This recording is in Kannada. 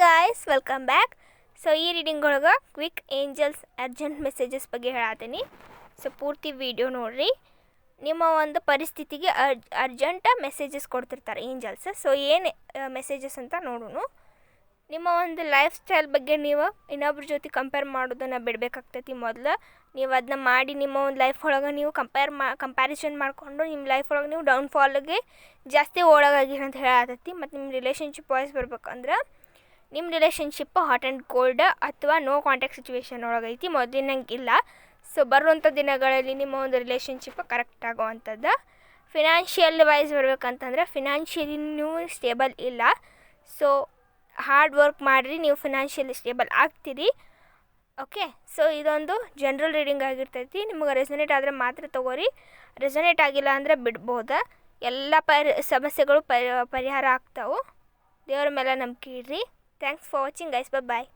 Guys welcome back. ಸೊ ಈ ರೀಡಿಂಗ್ ಒಳಗೆ ಕ್ವಿಕ್ ಏಂಜಲ್ಸ್ ಅರ್ಜೆಂಟ್ ಮೆಸೇಜಸ್ ಬಗ್ಗೆ ಹೇಳತ್ತೀನಿ. ಸೊ ಪೂರ್ತಿ ವಿಡಿಯೋ ನೋಡಿರಿ. ನಿಮ್ಮ ಒಂದು ಪರಿಸ್ಥಿತಿಗೆ ಅರ್ಜೆಂಟ್ ಮೆಸೇಜಸ್ ಕೊಡ್ತಿರ್ತಾರೆ ಏಂಜಲ್ಸ್. ಸೊ ಏನು ಮೆಸೇಜಸ್ ಅಂತ ನೋಡೋಣ. ನಿಮ್ಮ ಒಂದು ಲೈಫ್ ಸ್ಟೈಲ್ ಬಗ್ಗೆ ನೀವು ಇನ್ನೊಬ್ರ ಜೊತೆ ಕಂಪೇರ್ ಮಾಡೋದನ್ನು ಬಿಡಬೇಕಾಗ್ತೈತಿ. ಮೊದಲು ನೀವು ಅದನ್ನ ಮಾಡಿ ನಿಮ್ಮ ಒಂದು ಲೈಫ್ ಒಳಗೆ ನೀವು ಕಂಪ್ಯಾರಿಸನ್ ಮಾಡಿಕೊಂಡು ನಿಮ್ಮ ಲೈಫ್ ಒಳಗೆ ನೀವು ಡೌನ್ಫಾಲ್ಗೆ ಜಾಸ್ತಿ ಒಳಗಾಗಿರಿ ಅಂತ ಹೇಳತ್ತೈತಿ. ಮತ್ತು ನಿಮ್ಮ ರಿಲೇಷನ್ಶಿಪ್ ವಾಯ್ಸ್ ಬರ್ಬೇಕಂದ್ರೆ ನಿಮ್ಮ ರಿಲೇಷನ್ಶಿಪ್ ಹಾಟ್ ಆ್ಯಂಡ್ ಕೋಲ್ಡ್ ಅಥವಾ ನೋ ಕಾಂಟ್ಯಾಕ್ಟ್ ಸಿಚುವೇಶನ್ ಒಳಗೈತಿ, ಮೊದಲಿನಂಗೆ ಇಲ್ಲ. ಸೊ ಬರುವಂಥ ದಿನಗಳಲ್ಲಿ ನಿಮ್ಮ ಒಂದು ರಿಲೇಷನ್ಶಿಪ್ ಕರೆಕ್ಟ್ ಆಗೋವಂಥದ್ದು. ಫಿನಾನ್ಷಿಯಲ್ ವೈಸ್ ಬರ್ಬೇಕಂತಂದ್ರೆ ಫಿನಾನ್ಷಿಯಲಿ ನೀವು ಸ್ಟೇಬಲ್ ಇಲ್ಲ. ಸೊ ಹಾರ್ಡ್ ವರ್ಕ್ ಮಾಡಿರಿ, ನೀವು ಫಿನಾನ್ಷಿಯಲಿ ಸ್ಟೇಬಲ್ ಆಗ್ತೀರಿ. ಓಕೆ, ಸೊ ಇದೊಂದು ಜನರಲ್ ರೀಡಿಂಗ್ ಆಗಿರ್ತೈತಿ. ನಿಮಗೆ ರೆಸನೇಟ್ ಆದರೆ ಮಾತ್ರ ತೊಗೋರಿ, ರೆಸನೇಟ್ ಆಗಿಲ್ಲ ಅಂದರೆ ಬಿಡ್ಬೋದು. ಎಲ್ಲ ಸಮಸ್ಯೆಗಳು ಪರಿಹಾರ ಆಗ್ತಾವೆ. ದೇವರ ಮೇಲೆ ನಂಬಿಕೆ ಇಡ್ರಿ. Thanks for watching guys. Bye.